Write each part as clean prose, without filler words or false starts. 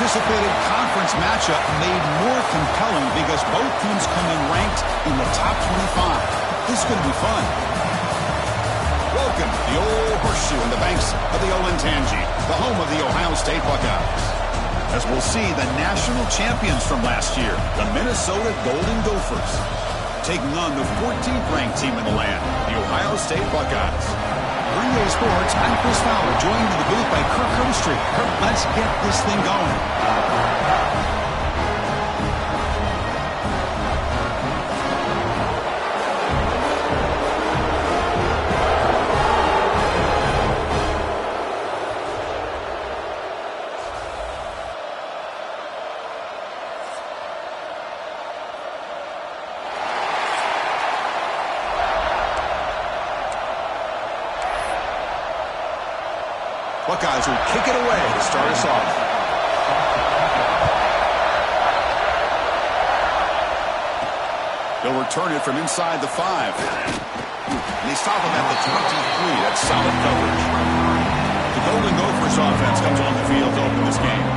anticipated conference matchup made more compelling because both teams come in ranked in the top 25. This is going to be fun. Welcome to the old horseshoe in the banks of the Olentangy, the home of the Ohio State Buckeyes. As we'll see the national champions from last year, the Minnesota Golden Gophers, taking on the 14th ranked team in the land, the Ohio State Buckeyes. Green Bay Sports, I'm Chris Fowler, joined in the booth by Kirk Herbstreit. Kirk, let's get this thing going. Buckeyes will kick it away to start us off. They'll return it from inside the 5. And they stop him at the 23. That's solid coverage. The Golden Gophers offense comes on the field to open this game.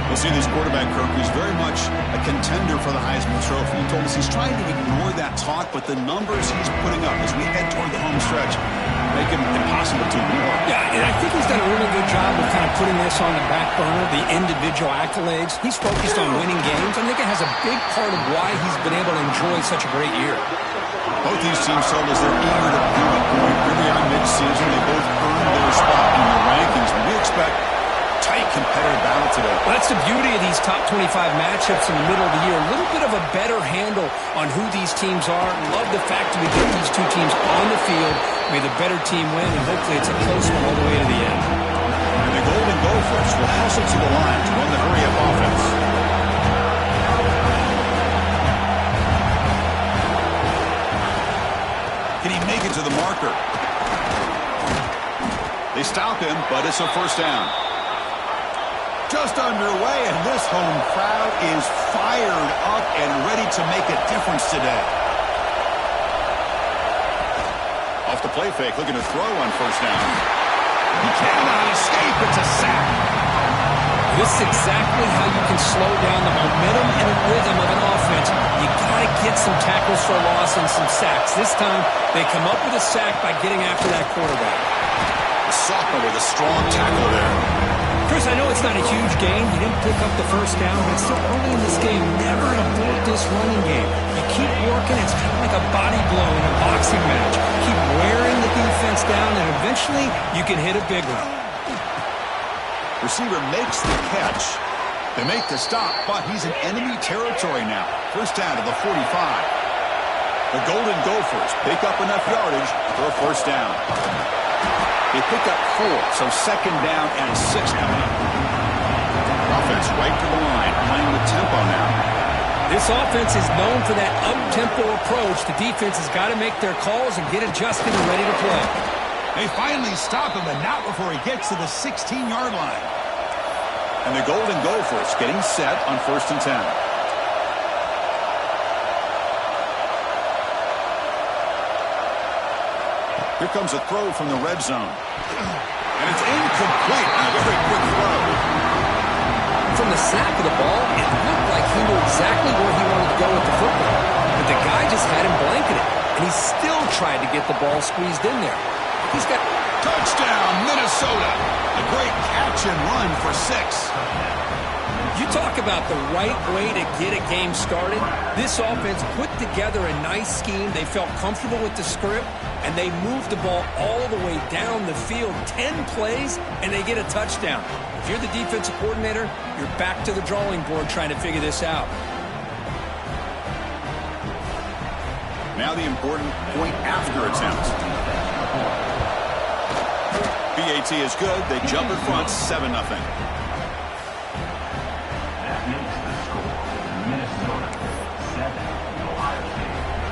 We'll see this quarterback, Kirk, who's very much a contender for the Heisman Trophy. He told us he's trying to ignore that talk, but the numbers he's putting up as we head toward the home stretch make him impossible to ignore. Yeah, and I think he's done a really good job of kind of putting this on the back burner, the individual accolades. He's focused on winning games. I think it has a big part of why he's been able to enjoy such a great year. Both these teams told us they're eager to prove a point. Here we are mid-season. They both earned their spot in the rankings. We expect tight competitive battle today. Well, that's the beauty of these top 25 matchups in the middle of the year. A little bit of a better handle on who these teams are. Love the fact that we get these two teams on the field. May the better team win, and hopefully it's a close one all the way to the end. And the Golden Gophers will hustle to the line to run the hurry-up offense. Can he make it to the marker? They stop him, but it's a first down. Just underway, and this home crowd is fired up and ready to make a difference today. Off the play fake, looking to throw on first down. He cannot escape. It's a sack. This is exactly how you can slow down the momentum and rhythm of an offense. You got to get some tackles for loss and some sacks. This time, they come up with a sack by getting after that quarterback. The sophomore with a strong tackle there. Chris, I know it's not a huge gain. You didn't pick up the first down, but it's still early in this game. Never abort this running game. You keep working. It's kind of like a body blow in a boxing match. Keep wearing the defense down, and eventually you can hit a big one. Receiver makes the catch. They make the stop, but he's in enemy territory now. First down to the 45. The Golden Gophers pick up enough yardage for a first down. They pick up 4, so second down and 6 coming up. Offense right to the line, playing with tempo now. This offense is known for that up-tempo approach. The defense has got to make their calls and get adjusted and ready to play. They finally stop him, but not before he gets to the 16-yard line. And the Golden Gophers getting set on first and 10. Here comes a throw from the red zone. And it's incomplete on a very quick throw. From the snap of the ball, it looked like he knew exactly where he wanted to go with the football. But the guy just had him blanketed. And he still tried to get the ball squeezed in there. He's got... Touchdown, Minnesota. A great catch and run for 6. You talk about the right way to get a game started. This offense put together a nice scheme. They felt comfortable with the script, and they moved the ball all the way down the field. 10 plays, and they get a touchdown. If you're the defensive coordinator, you're back to the drawing board trying to figure this out. Now the important point after attempt. BAT is good. They jump in front, 7-0.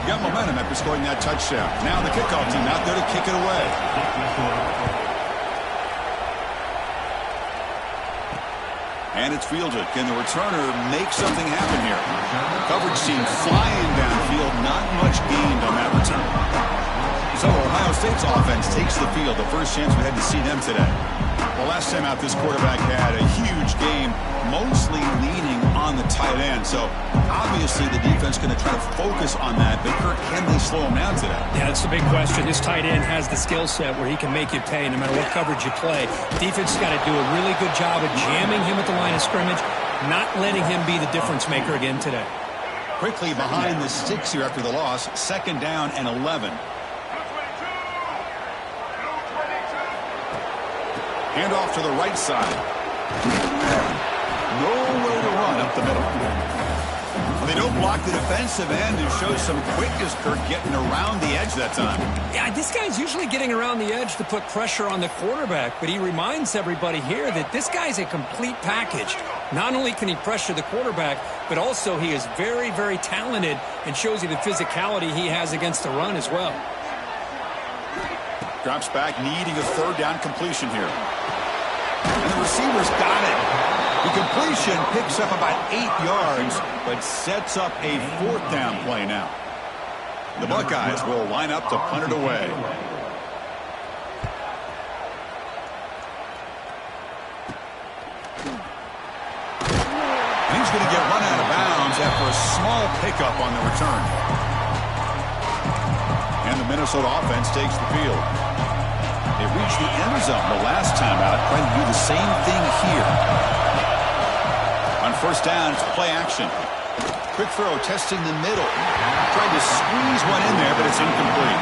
Got momentum after scoring that touchdown. Now the kickoff team out there to kick it away. And it's fielded. Can the returner make something happen here? Coverage team flying downfield. Not much gained on that return. So Ohio State's offense takes the field. The first chance we had to see them today. Well, last time out, this quarterback had a huge game, mostly leaning on the tight end. So, obviously, the defense going to try to focus on that. But, Kirk, can they slow him down today? Yeah, that's the big question. This tight end has the skill set where he can make you pay no matter what coverage you play. Defense has got to do a really good job of jamming him at the line of scrimmage, not letting him be the difference maker again today. Quickly behind the sticks here after the loss, 2nd down and 11. Hand off to the right side. Nowhere to run up the middle. Well, they don't block the defensive end and show some quickness, Kirk, getting around the edge that time. Yeah, this guy's usually getting around the edge to put pressure on the quarterback, but he reminds everybody here that this guy's a complete package. Not only can he pressure the quarterback, but also he is very, very talented and shows you the physicality he has against the run as well. Drops back, needing a 3rd down completion here. And the receiver's got it. The completion picks up about 8 yards, but sets up a 4th down play now. The Buckeyes will line up to punt it away. And he's going to get run out of bounds after a small pickup on the return. And the Minnesota offense takes the field. They reached the end zone the last time out, trying to do the same thing here. On 1st down, it's play action. Quick throw, testing the middle. Tried to squeeze one in there, but it's incomplete.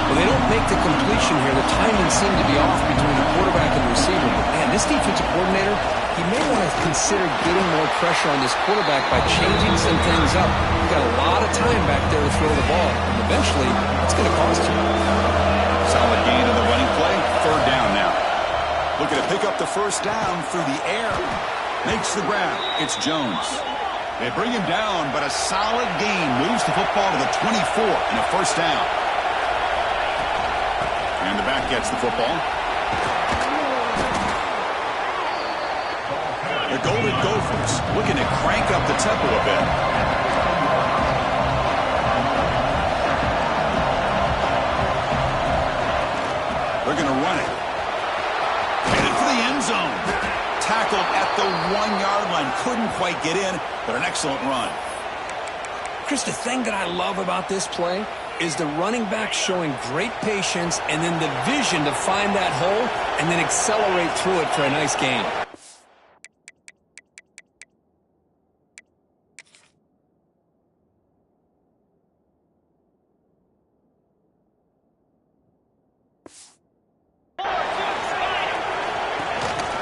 Well, they don't make the completion here. The timing seemed to be off between the quarterback and the receiver. But, man, this defensive coordinator, he may want to consider getting more pressure on this quarterback by changing some things up. You've got a lot of time back there to throw the ball. And eventually, it's going to cost you. Solid gain in the running play. 3rd down now. Looking to pick up the 1st down through the air. Makes the grab. It's Jones. They bring him down, but a solid gain moves the football to the 24 and a 1st down. And the back gets the football. The Golden Gophers looking to crank up the tempo a bit. They're going to run it. Headed for the end zone. Tackled at the 1-yard line. Couldn't quite get in, but an excellent run. Chris, the thing that I love about this play is the running back showing great patience and then the vision to find that hole and then accelerate through it for a nice gain.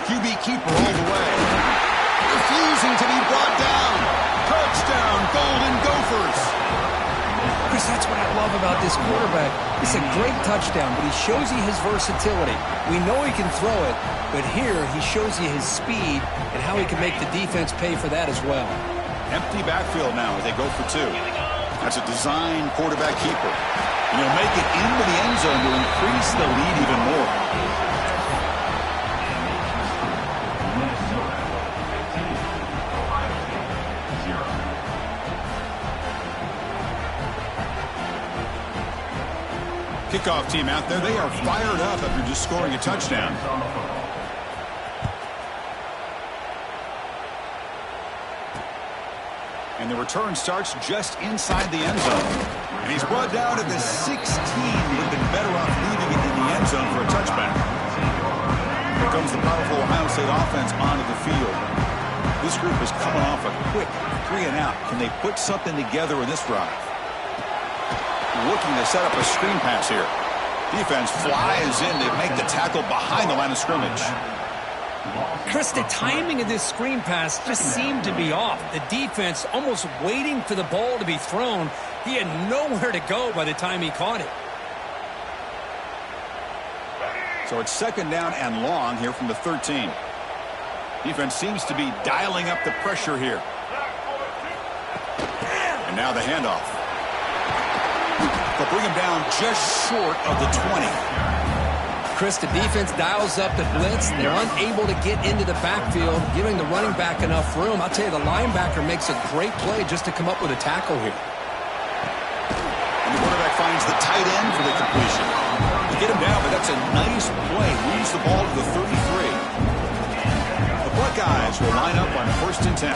QB keeper all the way. Refusing to be brought down. Touchdown, Golden Gophers. Chris, that's what I love about this quarterback. It's a great touchdown, but he shows you his versatility. We know he can throw it, but here he shows you his speed and how he can make the defense pay for that as well. Empty backfield now as they go for 2. That's a design quarterback keeper. And he'll make it into the end zone to increase the lead even more. Kickoff team out there. They are fired up after just scoring a touchdown. And the return starts just inside the end zone. And he's brought down at the 16. Would have been better off leaving it in the end zone for a touchback. Here comes the powerful Ohio State offense onto the field. This group is coming off a quick 3-and-out. Can they put something together in this drive? Looking to set up a screen pass here. Defense flies in to make the tackle behind the line of scrimmage. Chris, the timing of this screen pass just seemed to be off. The defense almost waiting for the ball to be thrown. He had nowhere to go by the time he caught it. So it's 2nd down and long here from the 13. Defense seems to be dialing up the pressure here. And now the handoff. They'll bring him down just short of the 20. Chris, the defense dials up the blitz. They're unable to get into the backfield, giving the running back enough room. I'll tell you, the linebacker makes a great play just to come up with a tackle here. And the quarterback finds the tight end for the completion. The get him down, but that's a nice play. Leads the ball to the 33. The Buckeyes will line up on 1st and 10.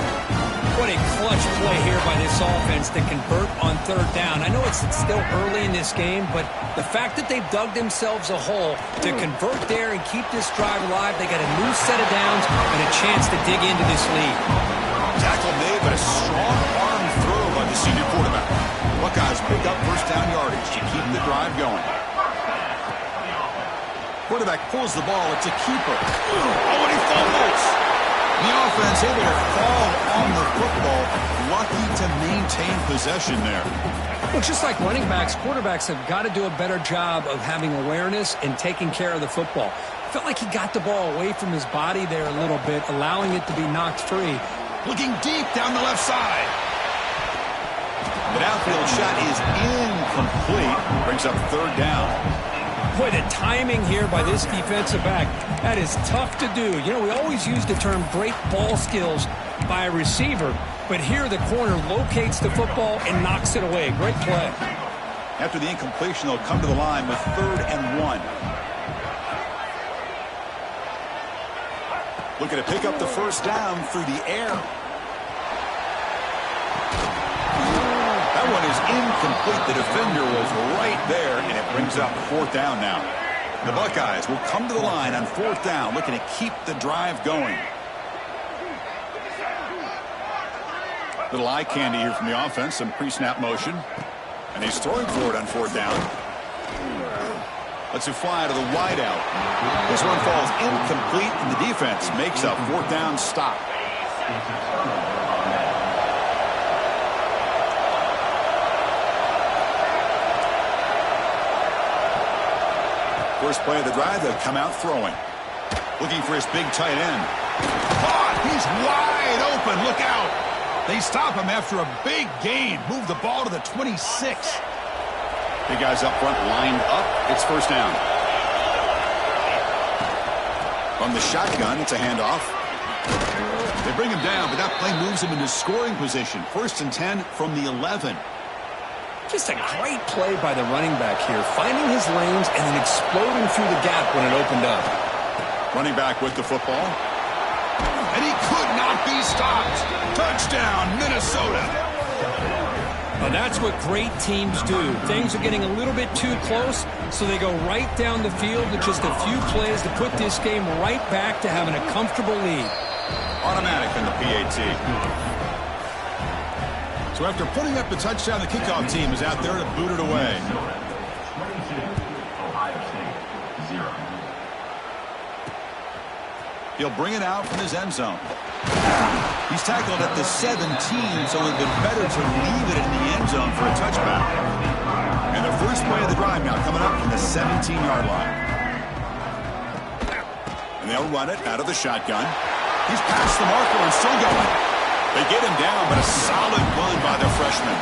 What a clutch play here by this offense to convert on 3rd down. I know it's still early in this game, but the fact that they've dug themselves a hole to convert there and keep this drive alive, they got a new set of downs and a chance to dig into this lead. Tackle made, but a strong arm throw by the senior quarterback. Buckeyes pick up 1st down yardage to keep the drive going. Quarterback pulls the ball. It's a keeper. Oh, and he fumbles. The offense able to fall on the football. Lucky to maintain possession there. Well, just like running backs, quarterbacks have got to do a better job of having awareness and taking care of the football. Felt like he got the ball away from his body there a little bit, allowing it to be knocked free. Looking deep down the left side. The downfield shot is incomplete. Brings up 3rd down. Boy, the timing here by this defensive back, that is tough to do. You know, we always use the term great ball skills by a receiver, but here the corner locates the football and knocks it away. Great play. After the incompletion, they'll come to the line with 3rd and 1. Looking to pick up the 1st down through the air. That one is incomplete. The defender was right there, and it brings up 4th down now. The Buckeyes will come to the line on 4th down, looking to keep the drive going. Little eye candy here from the offense, some pre-snap motion. And he's throwing for it on 4th down. Lets it fly to the wideout. This one falls incomplete, and the defense makes a 4th down stop. First play of the drive, they'll come out throwing. Looking for his big tight end. Caught! He's wide open. Look out! They stop him after a big gain. Move the ball to the 26. Big guys up front lined up. It's 1st down. From the shotgun, it's a handoff. They bring him down, but that play moves him into scoring position. 1st and 10 from the 11. Just a great play by the running back here, finding his lanes and then exploding through the gap when it opened up. Running back with the football. And he could not be stopped. Touchdown, Minnesota. Well, that's what great teams do. Things are getting a little bit too close, so they go right down the field with just a few plays to put this game right back to having a comfortable lead. Automatic on the PAT. So after putting up the touchdown, the kickoff team is out there to boot it away. He'll bring it out from his end zone. He's tackled at the 17, so it would have been better to leave it in the end zone for a touchback. And the first play of the drive now coming up from the 17-yard line. And they'll run it out of the shotgun. He's past the marker and still going. They get him down, but a solid run by the freshman.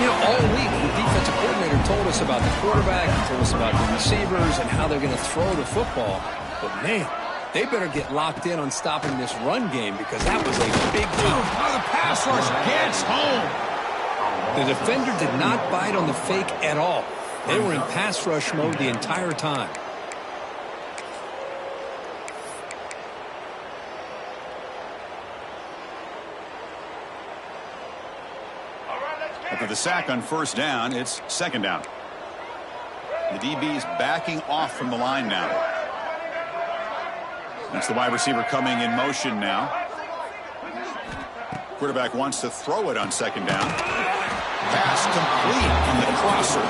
You know, all week, the defensive coordinator told us about the quarterback, he told us about the receivers and how they're going to throw the football. But, man, they better get locked in on stopping this run game because that was a big time. Now the pass rush gets home. The defender did not bite on the fake at all. They were in pass rush mode the entire time. After the sack on 1st down, it's 2nd down. The DB's backing off from the line now. That's the wide receiver coming in motion now. Quarterback wants to throw it on 2nd down. Pass complete on the crosser.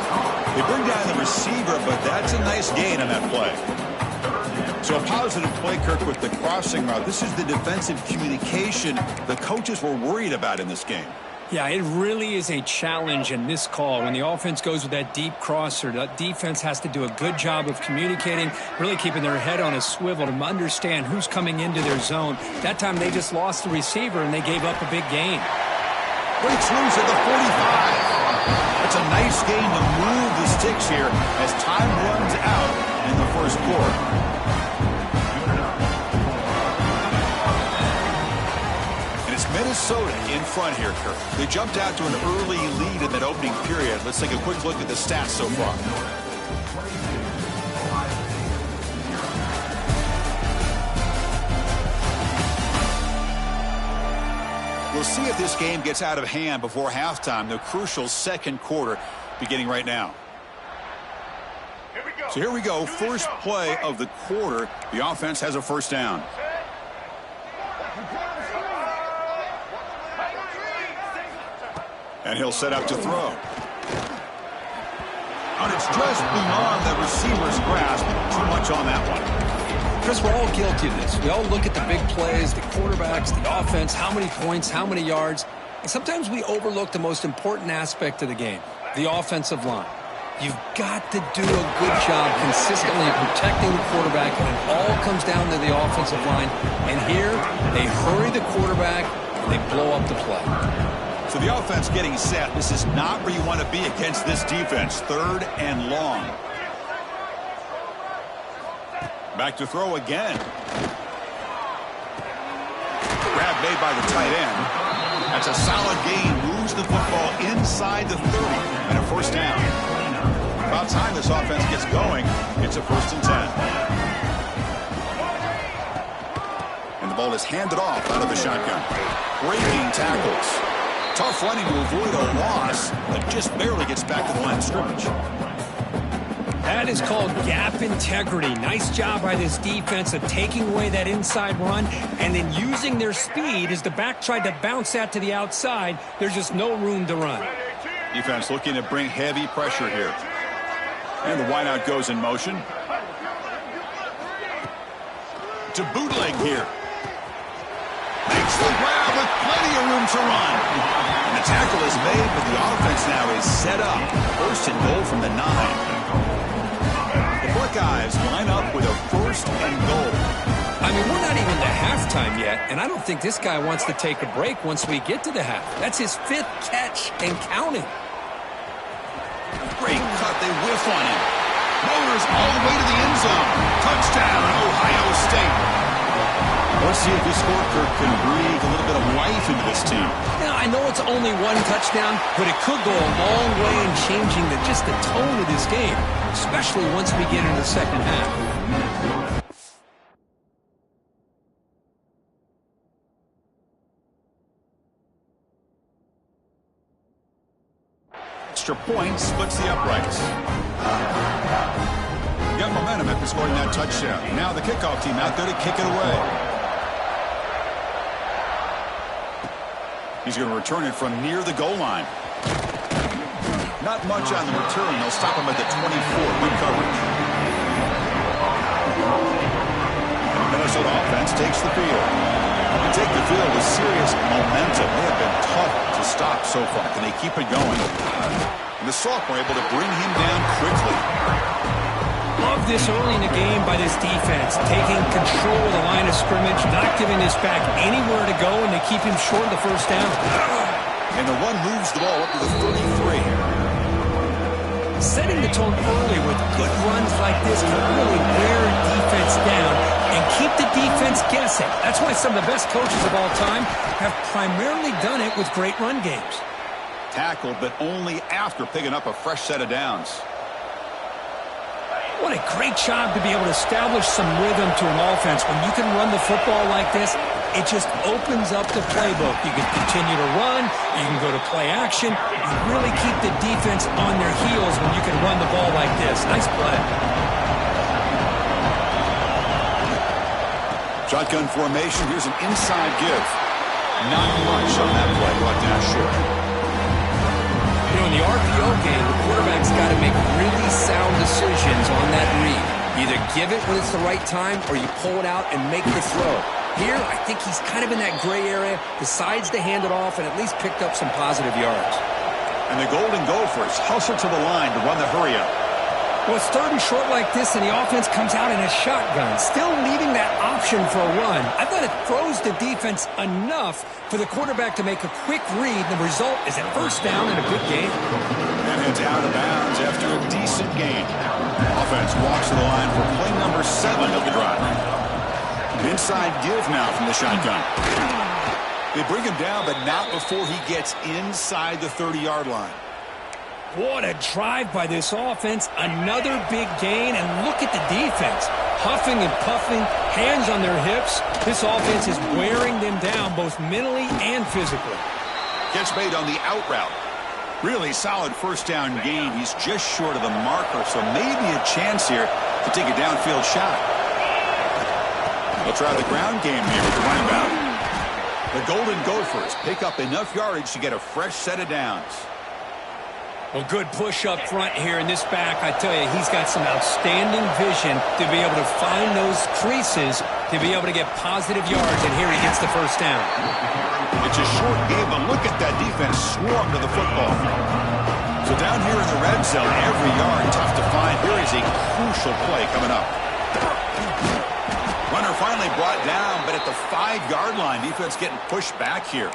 They bring down the receiver, but that's a nice gain on that play. So a positive play, Kirk, with the crossing route. This is the defensive communication the coaches were worried about in this game. Yeah, it really is a challenge in this call. When the offense goes with that deep crosser, that defense has to do a good job of communicating, really keeping their head on a swivel to understand who's coming into their zone. That time they just lost the receiver and they gave up a big gain. Breaks loose at the 45. That's a nice gain to move the sticks here as time runs out in the first quarter. Minnesota in front here, Kirk. They jumped out to an early lead in that opening period. Let's take a quick look at the stats so far. see if this game gets out of hand before halftime. The crucial second quarter beginning right now. So here we go. First play of the quarter. The offense has a first down. And he'll set up to throw. And it's just beyond the receiver's grasp. Too much on that one. Chris, we're all guilty of this. We all look at the big plays, the quarterbacks, the offense, how many points, how many yards. And sometimes we overlook the most important aspect of the game, the offensive line. You've got to do a good job consistently protecting the quarterback, and it all comes down to the offensive line. And here, they hurry the quarterback, and they blow up the play. So the offense getting set. This is not where you want to be against this defense. Third and long. Back to throw again. Grab made by the tight end. That's a solid gain. Moves the football inside the 30 and a first down. About time this offense gets going. It's a 1st and 10. And the ball is handed off out of the shotgun. Breaking tackles. Tough running to avoid a loss, but just barely gets back to the line of scrimmage. That is called gap integrity. Nice job by this defense of taking away that inside run and then using their speed as the back tried to bounce that to the outside. There's just no room to run. Defense looking to bring heavy pressure here. And the wideout goes in motion. To bootleg here. Makes the grab with plenty of room to run. And the tackle is made, but the offense now is set up. 1st and goal from the 9. The Buckeyes line up with a 1st and goal. I mean, we're not even to halftime yet, and I don't think this guy wants to take a break once we get to the half. That's his 5th catch and counting. Great cut. They whiff on him. Motors all the way to the end zone. Touchdown, Ohio State. Let's see if this scorecard can breathe a little bit of life into this team. Now, I know it's only 1 touchdown, but it could go a long way in changing just the tone of this game, especially once we get into the second half. Extra point splits the uprights. Got momentum after scoring that touchdown. Now the kickoff team out there to kick it away. He's going to return it from near the goal line. Not much on the return. They'll stop him at the 24. Good coverage. And the Minnesota offense takes the field. They take the field with serious momentum. They have been tough to stop so far. Can they keep it going? And the sophomore able to bring him down quickly. Love this early in the game by this defense, taking control of the line of scrimmage, not giving this back anywhere to go, and they keep him short of the first down. And the run moves the ball up to the 33. Setting the tone early with good runs like this can really wear a defense down and keep the defense guessing. That's why some of the best coaches of all time have primarily done it with great run games. Tackled, but only after picking up a fresh set of downs. What a great job to be able to establish some rhythm to an offense. When you can run the football like this, it just opens up the playbook. You can continue to run. You can go to play action. You really keep the defense on their heels when you can run the ball like this. Nice play. Shotgun formation. Here's an inside give. Not much on that play. Brought down short. You know, in the RPO game, the quarterback's got to make really sound decisions on that read. Either give it when it's the right time or you pull it out and make the throw. Here, I think he's kind of in that gray area, decides to hand it off and at least picked up some positive yards. And the Golden Gophers hustle to the line to run the hurry-up. Well, it's 3rd and short like this, and the offense comes out in a shotgun, still leaving that option for a run. I thought it throws the defense enough for the quarterback to make a quick read. The result is a first down and a good gain. And it's out of bounds after a decent gain. Offense walks to the line for play number 7 of the drive. Inside give now from the shotgun. They bring him down, but not before he gets inside the 30-yard line. What a drive by this offense. Another big gain, and look at the defense. Huffing and puffing, hands on their hips. This offense is wearing them down both mentally and physically. Catch made on the out route. Really solid first down gain. He's just short of the marker, so maybe a chance here to take a downfield shot. They'll try the ground game here with the running back. The Golden Gophers pick up enough yardage to get a fresh set of downs. Well, good push up front here in this back. I tell you, he's got some outstanding vision to be able to find those creases to be able to get positive yards, and here he gets the first down. It's a short game, but look at that defense swarm to the football. So down here in the red zone, every yard tough to find. Here is a crucial play coming up. Runner finally brought down, but at the 5-yard line, defense getting pushed back here.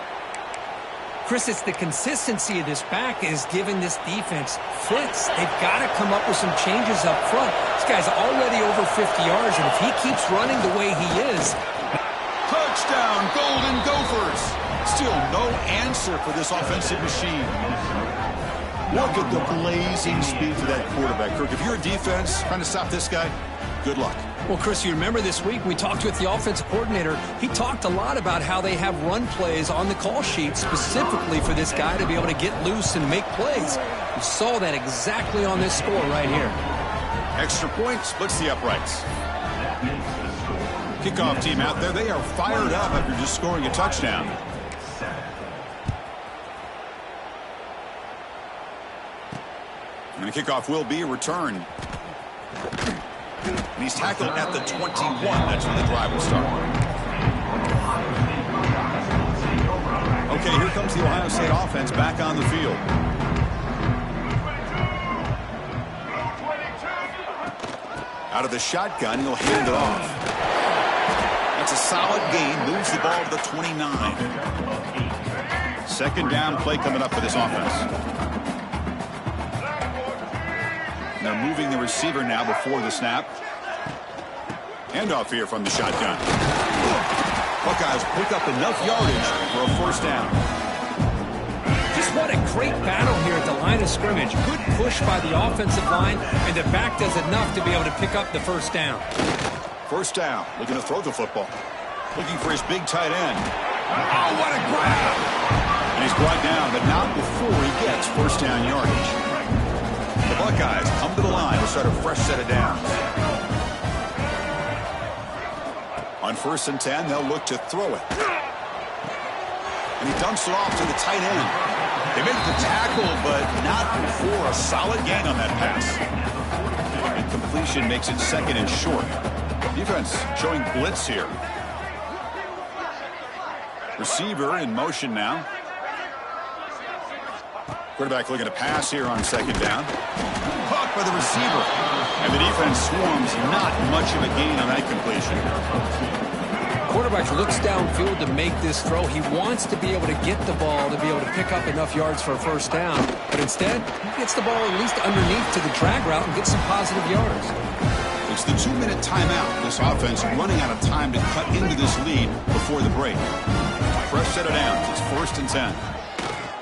Chris, it's the consistency of this back is giving this defense fits. They've got to come up with some changes up front. This guy's already over 50 yards, and if he keeps running the way he is... Touchdown, Golden Gophers! Still no answer for this offensive machine. Look at the blazing speed to that quarterback. Kirk, if you're a defense trying to stop this guy, good luck. Well, Chris, you remember this week we talked with the offensive coordinator. He talked a lot about how they have run plays on the call sheet specifically for this guy to be able to get loose and make plays. We saw that exactly on this score right here. Extra point splits the uprights. Kickoff team out there. They are fired up after just scoring a touchdown. And the kickoff will be a return. And he's tackled at the 21. That's when the drive will start. Okay, here comes the Ohio State offense back on the field. Out of the shotgun, he'll hand it off. That's a solid gain. Moves the ball to the 29. Second down play coming up for this offense. They're moving the receiver now before the snap. Handoff here from the shotgun. Buckeyes pick up enough yardage for a first down. Just what a great battle here at the line of scrimmage. Good push by the offensive line, and the back does enough to be able to pick up the first down. First down, looking to throw the football. Looking for his big tight end. Oh, what a grab! And he's brought down, but not before he gets first down yardage. The Buckeyes come to the line to start a fresh set of downs. On 1st and 10, they'll look to throw it. And he dumps it off to the tight end. They make the tackle, but not before a solid gain on that pass. Incompletion makes it second and short. Defense showing blitz here. Receiver in motion now. Quarterback looking to pass here on second down. Caught by the receiver. And the defense swarms, not much of a gain on that completion. Quarterback looks downfield to make this throw. He wants to be able to get the ball to be able to pick up enough yards for a first down. But instead, he gets the ball at least underneath to the drag route and gets some positive yards. It's the 2-minute timeout. This offense running out of time to cut into this lead before the break. Fresh set of downs. It's 1st and 10.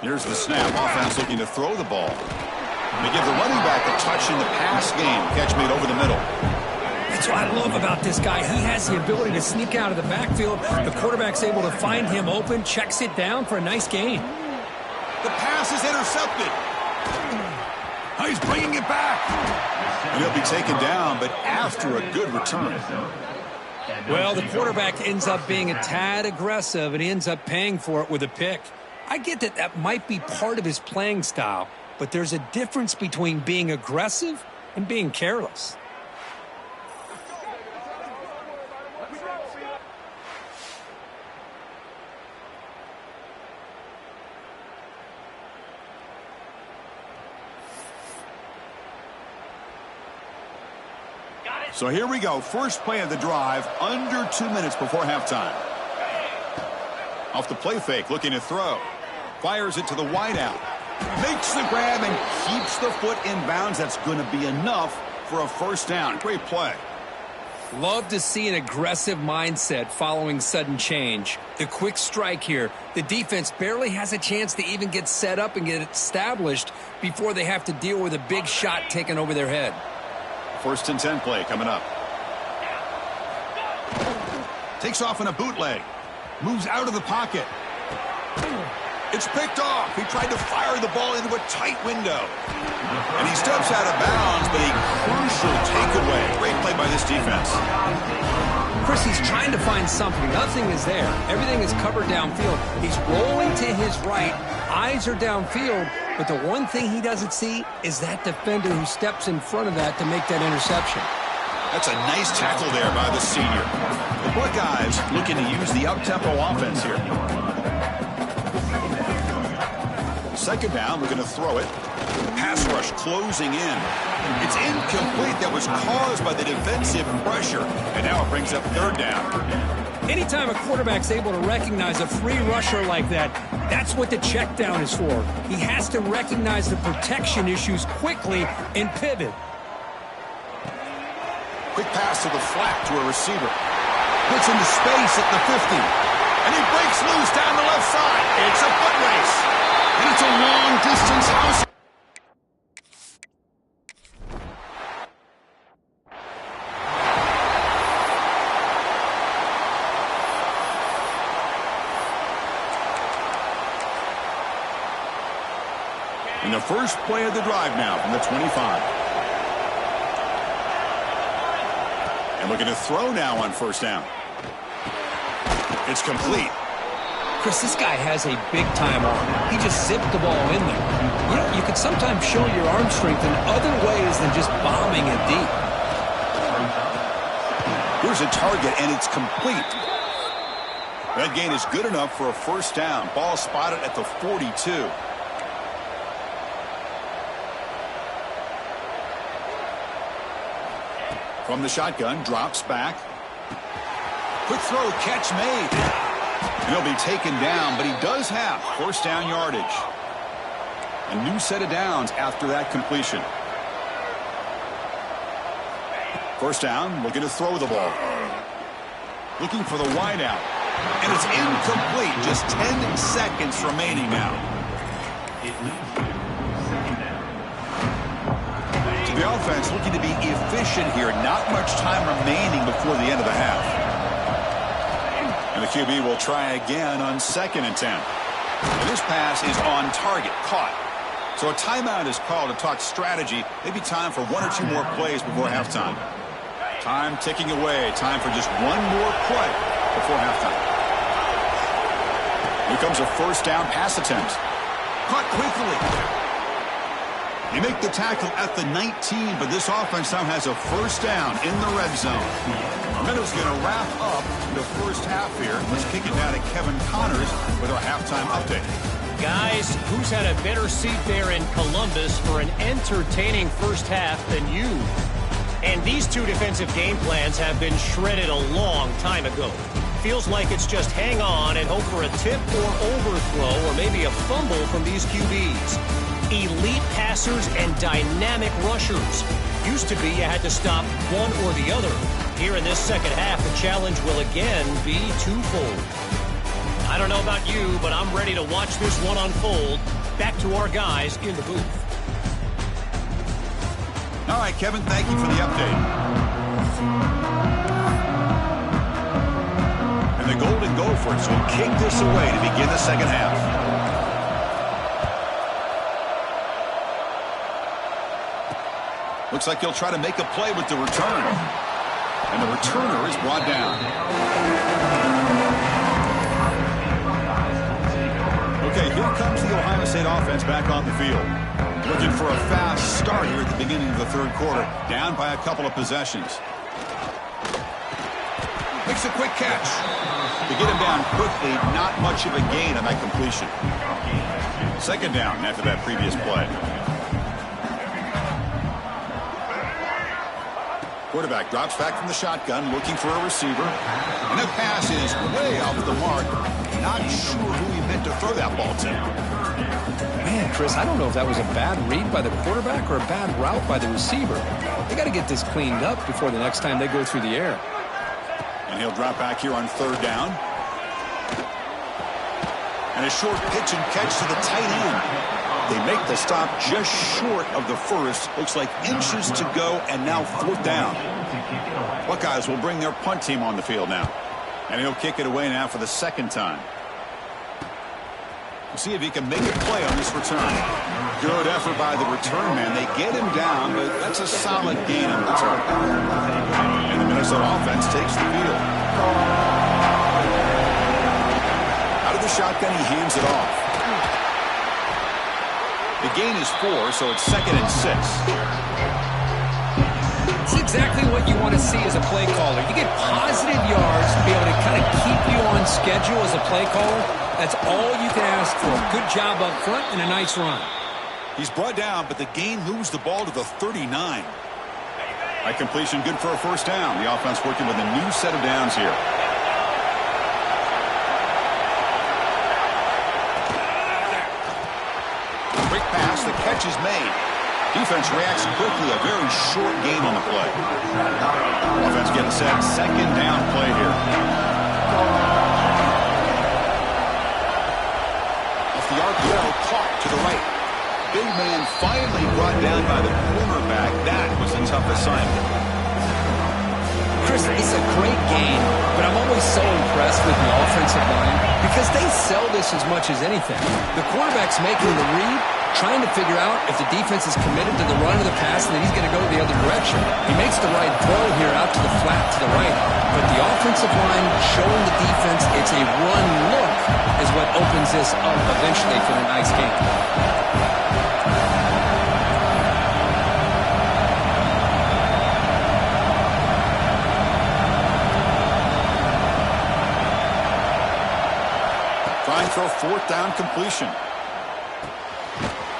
Here's the snap. Offense looking to throw the ball. They give the running back a touch in the pass game. Catch made over the middle. That's what I love about this guy. He has the ability to sneak out of the backfield. The quarterback's able to find him open, checks it down for a nice gain. The pass is intercepted. Oh, he's bringing it back. And he'll be taken down, but after a good return. Well, the quarterback ends up being a tad aggressive, and he ends up paying for it with a pick. I get that that might be part of his playing style, but there's a difference between being aggressive and being careless. So here we go. First play of the drive, under 2 minutes before halftime. Off the play fake, looking to throw. Fires it to the wideout. Makes the grab and keeps the foot in bounds. That's going to be enough for a first down. Great play. Love to see an aggressive mindset following sudden change. The quick strike here. The defense barely has a chance to even get set up and get established before they have to deal with a big shot taken over their head. 1st and 10 play coming up. Takes off in a bootleg. Moves out of the pocket. It's picked off. He tried to fire the ball into a tight window. And he steps out of bounds, but a crucial takeaway. Great play by this defense. Chris, he's trying to find something. Nothing is there. Everything is covered downfield. He's rolling to his right. Eyes are downfield. But the one thing he doesn't see is that defender who steps in front of that to make that interception. That's a nice tackle there by the senior. The Buckeyes looking to use the up-tempo offense here. 2nd down, looking to throw it. Pass rush closing in. It's incomplete. That was caused by the defensive pressure. And now it brings up 3rd down. Anytime a quarterback's able to recognize a free rusher like that, that's what the check down is for. He has to recognize the protection issues quickly and pivot. Quick pass to the flat to a receiver. Puts into space at the 50. And he breaks loose down the left side. It's a foot race. And it's a long-distance house. In the first play of the drive now from the 25. And looking to throw now on 1st down. It's complete. Chris, this guy has a big-time arm. He just zipped the ball in there. You know, you can sometimes show your arm strength in other ways than just bombing it deep. Here's a target, and it's complete. That gain is good enough for a 1st down. Ball spotted at the 42. From the shotgun, drops back. Quick throw, catch made. And he'll be taken down, but he does have 1st down yardage. A new set of downs after that completion. 1st down, looking to throw the ball. Looking for the wideout. And it's incomplete. Just 10 seconds remaining now. The offense looking to be efficient here. Not much time remaining before the end of the half. And the QB will try again on 2nd and 10. And this pass is on target, caught. So a timeout is called to talk strategy. Maybe time for 1 or 2 more plays before halftime. Time ticking away. Time for just 1 more play before halftime. Here comes a 1st down pass attempt. Caught quickly. They make the tackle at the 19, but this offense now has a 1st down in the red zone. Meadows going to wrap up the first half here. Let's kick it down to Kevin Connors with our halftime update. Guys, who's had a better seat there in Columbus for an entertaining first half than you? And these 2 defensive game plans have been shredded a long time ago. Feels like it's just hang on and hope for a tip or overthrow or maybe a fumble from these QBs. Elite passers and dynamic rushers. Used to be you had to stop one or the other. Here in this second half, the challenge will again be twofold. I don't know about you, but I'm ready to watch this one unfold. Back to our guys in the booth. All right, Kevin, thank you for the update. And the Golden Gophers will kick this away to begin the second half. Looks like he'll try to make a play with the return. And the returner is brought down. Okay, here comes the Ohio State offense back on the field. Looking for a fast start here at the beginning of the 3rd quarter. Down by a couple of possessions. Makes a quick catch. To get him down quickly, not much of a gain on that completion. 2nd down after that previous play. Quarterback drops back from the shotgun, looking for a receiver. And that pass is way off the mark. Not sure who he meant to throw that ball to. Man, Chris, I don't know if that was a bad read by the quarterback or a bad route by the receiver. They got to get this cleaned up before the next time they go through the air. And he'll drop back here on 3rd down. And a short pitch and catch to the tight end. They make the stop just short of the first. Looks like inches to go, and now 4th down. Buckeyes will bring their punt team on the field now. And he'll kick it away now for the 2nd time. We'll see if he can make a play on this return. Good effort by the return man. They get him down, but that's a solid gain on return. And the Minnesota offense takes the field. Out of the shotgun, he hands it off. The gain is 4, so it's 2nd and 6. It's exactly what you want to see as a play caller. You get positive yards to be able to kind of keep you on schedule as a play caller. That's all you can ask for. Good job up front and a nice run. He's brought down, but the gain moves the ball to the 39. That completion good for a 1st down. The offense working with a new set of downs here. Quick pass, the catch is made. Defense reacts quickly, a very short gain on the play. Offense getting set, 2nd down play here. Off the RPO, caught to the right. Big man finally brought down by the cornerback. That was a tough assignment. Chris, it's a great game, but I'm always so impressed with the offensive line because they sell this as much as anything. The quarterback's making the read, trying to figure out if the defense is committed to the run or the pass, and then he's going to go the other direction. He makes the right throw here out to the flat to the right, but the offensive line showing the defense it's a run look is what opens this up eventually for the nice game. Trying for a 4th down completion.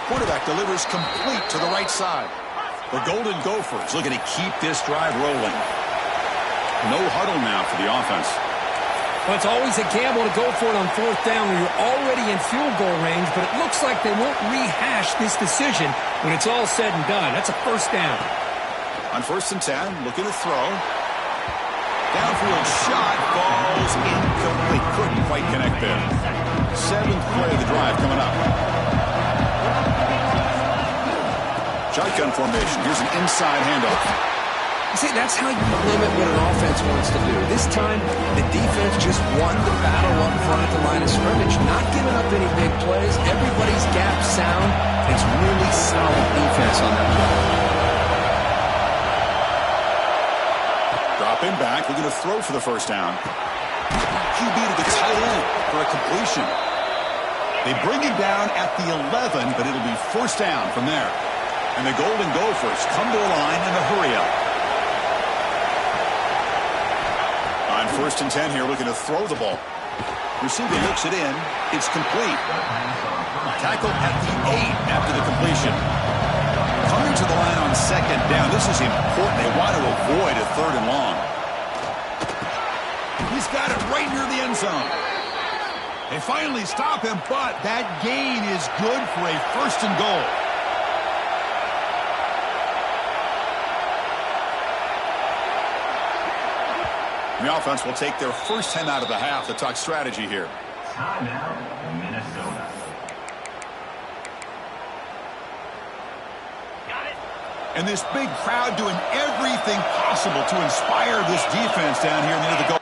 Quarterback delivers complete to the right side. The Golden Gophers looking to keep this drive rolling. No huddle now for the offense. Well, it's always a gamble to go for it on 4th down when you're already in field goal range, but it looks like they won't rehash this decision when it's all said and done. That's a 1st down. On 1st and 10, looking to throw. Downfield shot, falls incomplete. Couldn't quite connect there. 7th play of the drive coming up. Shotgun formation. Here's an inside handoff. See, that's how you limit what an offense wants to do. This time, the defense just won the battle up front at the line of scrimmage, not giving up any big plays. Everybody's gap sound. It's really solid defense on that play. Dropping back, looking to throw for the 1st down. QB to the tight end for a completion. They bring him down at the 11, but it'll be 1st down from there. And the Golden Gophers come to a line in a hurry-up. On 1st and 10 here, looking to throw the ball. Receiver looks it in. It's complete. Tackle at the 8 after the completion. Coming to the line on 2nd down. This is important. They want to avoid a 3rd and long. He's got it right near the end zone. They finally stop him, but that gain is good for a 1st and goal. The offense will take their 1st 10 out of the half to talk strategy here. Timeout, Minnesota. And this big crowd doing everything possible to inspire this defense down here near the goal.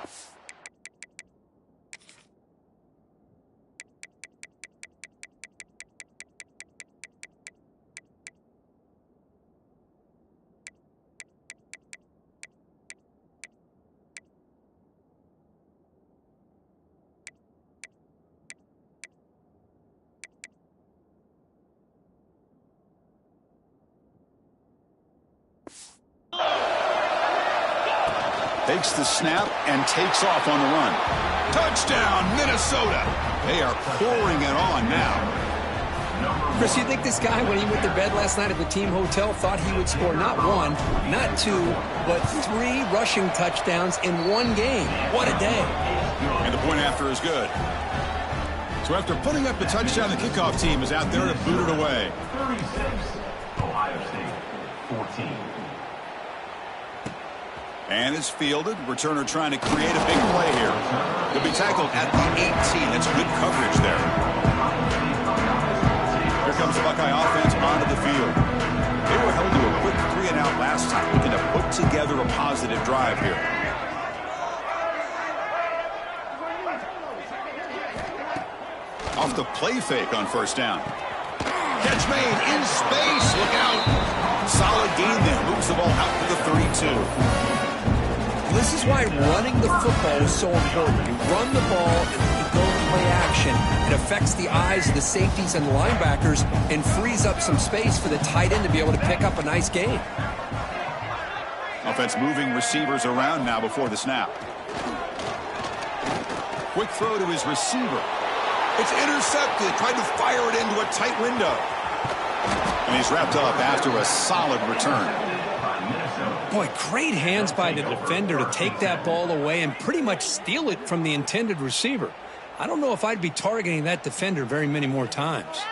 Takes the snap and takes off on the run. Touchdown, Minnesota. They are pouring it on now. Chris, you think this guy, when he went to bed last night at the team hotel, thought he would score not 1, not 2, but 3 rushing touchdowns in one game? What a day. And the point after is good. So after putting up the touchdown, the kickoff team is out there to boot it away. 36, Ohio State, 14. And it's fielded. Returner trying to create a big play here. He'll be tackled at the 18. That's good coverage there. Here comes the Buckeye offense onto the field. They were held to a quick 3-and-out last time, looking to put together a positive drive here. Off the play fake on first down. Catch made in space. Look out. Solid gain there. Moves the ball out to the 32. This is why running the football is so important. You run the ball and you go play action. It affects the eyes of the safeties and the linebackers and frees up some space for the tight end to be able to pick up a nice gain. Offense moving receivers around now before the snap. Quick throw to his receiver. It's intercepted. Tried to fire it into a tight window. And he's wrapped up after a solid return. Boy, great hands by the defender to take that ball away and pretty much steal it from the intended receiver. I don't know if I'd be targeting that defender very many more times.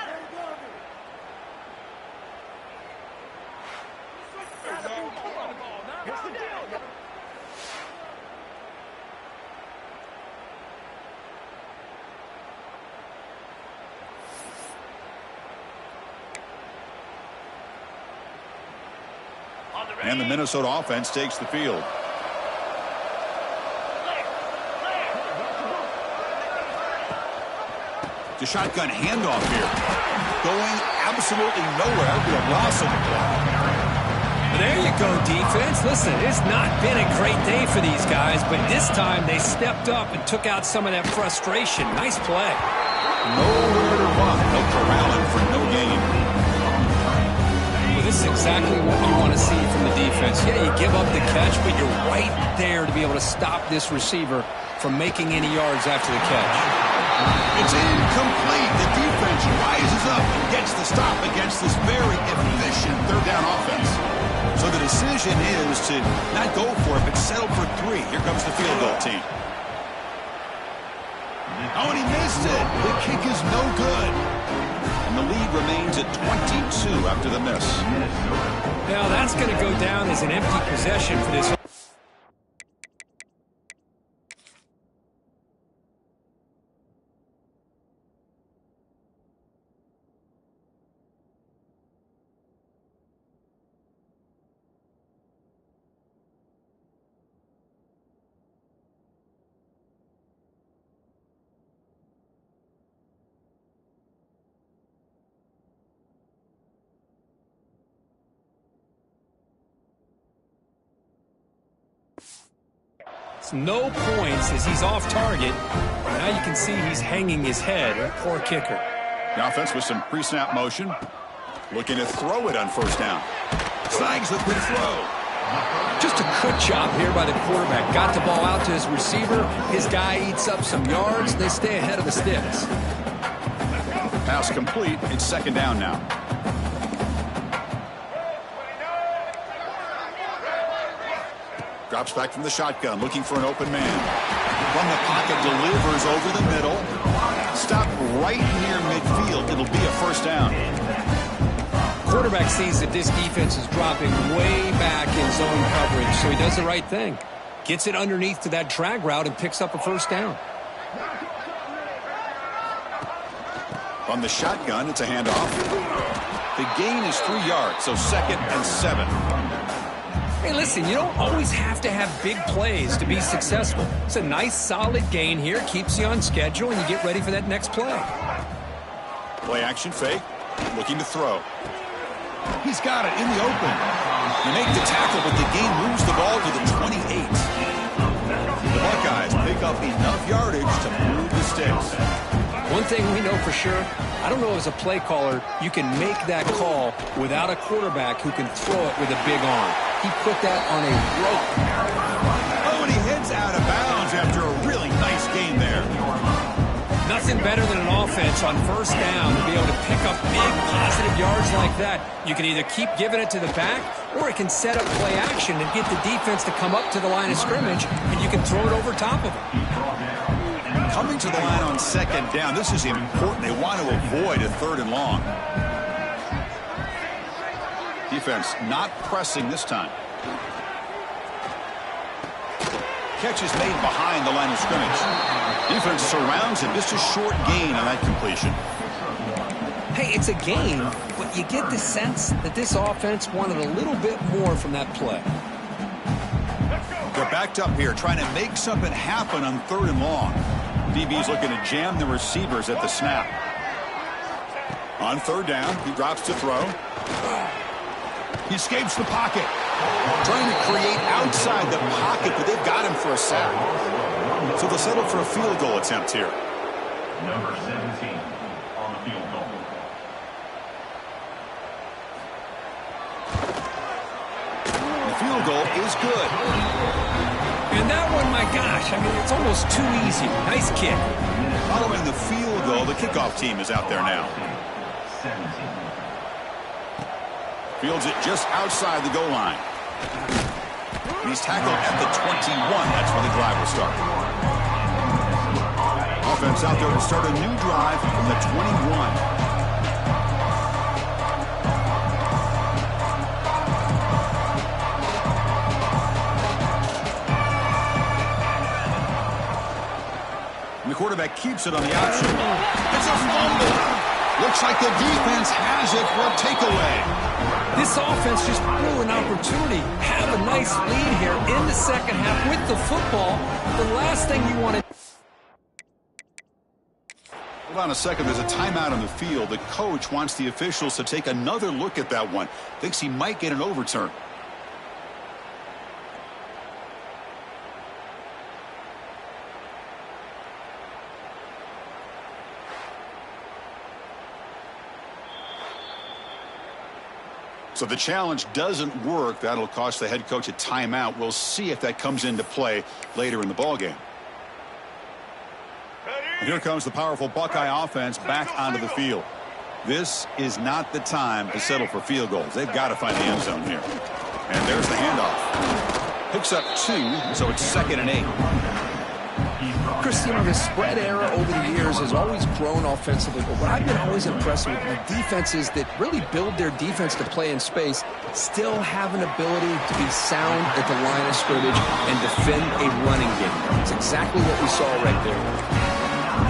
And the Minnesota offense takes the field. The shotgun handoff here. Going absolutely nowhere with a loss on the play. There you go, defense. Listen, it's not been a great day for these guys, but this time they stepped up and took out some of that frustration. Nice play. Nowhere to run. They'll corral him for no gain. This is exactly what you want to see from the defense. Yeah, you give up the catch, but you're right there to be able to stop this receiver from making any yards after the catch. It's incomplete. The defense rises up and gets the stop against this very efficient third down offense. So the decision is to not go for it, but settle for 3. Here comes the field goal team. Oh, and he missed it. The kick is no good. And the lead remains at 22 after the miss. Now that's going to go down as an empty possession for this. No points as he's off target. Now you can see he's hanging his head. Poor kicker. The offense with some pre-snap motion. Looking to throw it on first down. Snags the quick throw. Just a good job here by the quarterback. Got the ball out to his receiver. His guy eats up some yards. They stay ahead of the sticks. Pass complete. It's second down now. Drops back from the shotgun, looking for an open man. From the pocket, delivers over the middle. Stop right near midfield. It'll be a first down. Quarterback sees that this defense is dropping way back in zone coverage, so he does the right thing. Gets it underneath to that drag route and picks up a first down. On the shotgun, it's a handoff. The gain is 3 yards, so 2nd and 7. Hey, listen, you don't always have to have big plays to be successful. It's a nice, solid gain here. Keeps you on schedule, and you get ready for that next play. Play action fake. Looking to throw. He's got it in the open. You make the tackle, but the gain moves the ball to the 28. The Buckeyes pick up enough yardage to move the sticks. One thing we know for sure, I don't know as a play caller, you can make that call without a quarterback who can throw it with a big arm. He put that on a rope. Oh, and he heads out of bounds after a really nice game there. Nothing better than an offense on first down to be able to pick up big positive yards like that. You can either keep giving it to the back, or it can set up play action and get the defense to come up to the line of scrimmage, and you can throw it over top of them. Coming to the line on second down, this is important. They want to avoid a 3rd and long. Defense not pressing this time. Catch is made behind the line of scrimmage. Defense surrounds him. Just a short gain on that completion. Hey, it's a game, but you get the sense that this offense wanted a little bit more from that play. They're backed up here, trying to make something happen on 3rd and long. DB's looking to jam the receivers at the snap. On 3rd down, he drops to throw. He escapes the pocket. Trying to create outside the pocket, but they've got him for a sack. So they'll settle for a field goal attempt here. Number 17 on the field goal. The field goal is good. And that one, my gosh, I mean, it's almost too easy. Nice kick. Following the field goal, the kickoff team is out there now. 17. Fields it just outside the goal line. He's tackled at the 21. That's where the drive will start. Offense out there to start a new drive from the 21. The quarterback keeps it on the option. It's a fumble. Looks like the defense has it for a takeaway. This offense just blew an opportunity. Have a nice lead here in the second half with the football. The last thing you want to... Hold on a second. There's a timeout on the field. The coach wants the officials to take another look at that one. Thinks he might get an overturn. So the challenge doesn't work. That'll cost the head coach a timeout. We'll see if that comes into play later in the ballgame. And here comes the powerful Buckeye offense back onto the field. This is not the time to settle for field goals. They've got to find the end zone here. And there's the handoff. Picks up 2, so it's 2nd and 8. Chris, you know, the spread era over the years has always grown offensively, but what I've been always impressed with the defenses that really build their defense to play in space still have an ability to be sound at the line of scrimmage and defend a running game. It's exactly what we saw right there.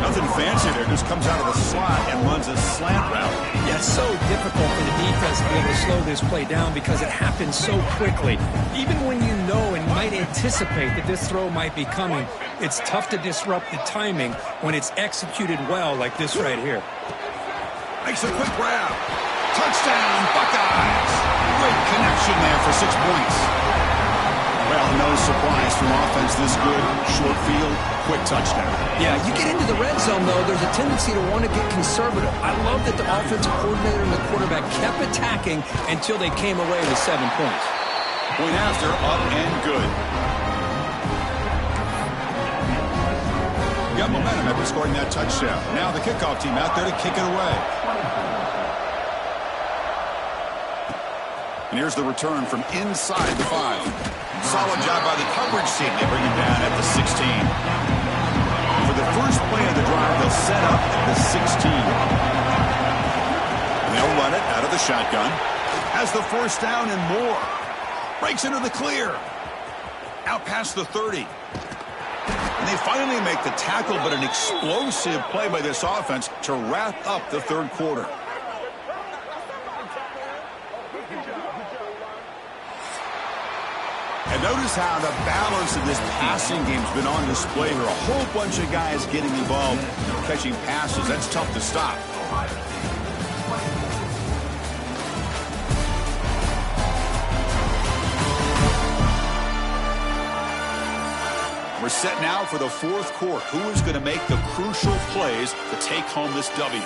Nothing fancy there. Just comes out of the slot and runs a slant route. Yeah, it's so difficult for the defense to be able to slow this play down because it happens so quickly. Even when you know and might anticipate that this throw might be coming, it's tough to disrupt the timing when it's executed well like this right here. Makes a quick grab. Touchdown, Buckeyes. Great connection there for 6 points. Well, no surprise from offense this good. Short field, quick touchdown. Yeah, you get into the red zone, though, there's a tendency to want to get conservative. I love that the offensive coordinator and the quarterback kept attacking until they came away with 7 points. Point after, up and good. Got momentum after scoring that touchdown. Now the kickoff team out there to kick it away. And here's the return from inside the 5. Solid job by the coverage team. They bring him down at the 16. For the first play of the drive, they'll set up at the 16. And they'll run it out of the shotgun. Has the 1st down and more. Breaks into the clear. Out past the 30. And they finally make the tackle, but an explosive play by this offense to wrap up the 3rd quarter. And notice how the balance of this passing game has been on display here. A whole bunch of guys getting involved, catching passes. That's tough to stop. We're set now for the 4th quarter. Who is going to make the crucial plays to take home this W?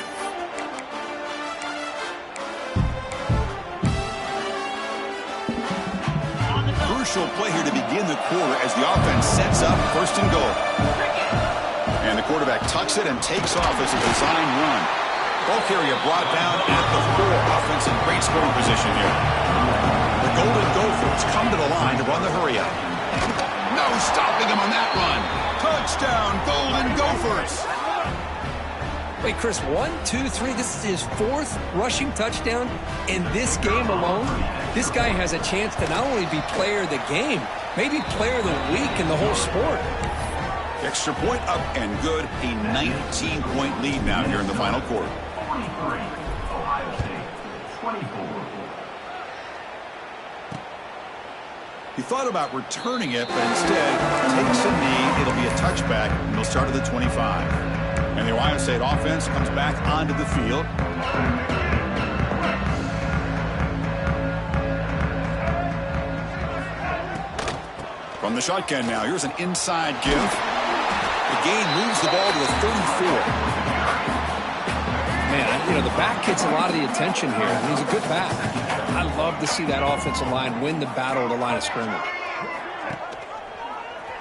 Crucial play here to begin the quarter as the offense sets up 1st and goal. And the quarterback tucks it and takes off as a design run. Ball carrier brought down at the 4. Offense in great scoring position here. The Golden Gophers come to the line to run the hurry up. No stopping him on that run. Touchdown! Touchdown, Golden Gophers. Wait, Chris, 1, 2, 3. This is his 4th rushing touchdown in this game alone. This guy has a chance to not only be player of the game, maybe player of the week in the whole sport. Extra point up and good. A 19-point lead now here in the final quarter. 43, Ohio State, 24. He thought about returning it, but instead takes a knee. It'll be a touchback, and he'll start at the 25. And the Ohio State offense comes back onto the field. From the shotgun now, here's an inside give. The gain moves the ball to the 34. Man, you know, the back gets a lot of the attention here. And he's a good back. I love to see that offensive line win the battle at the line of scrimmage.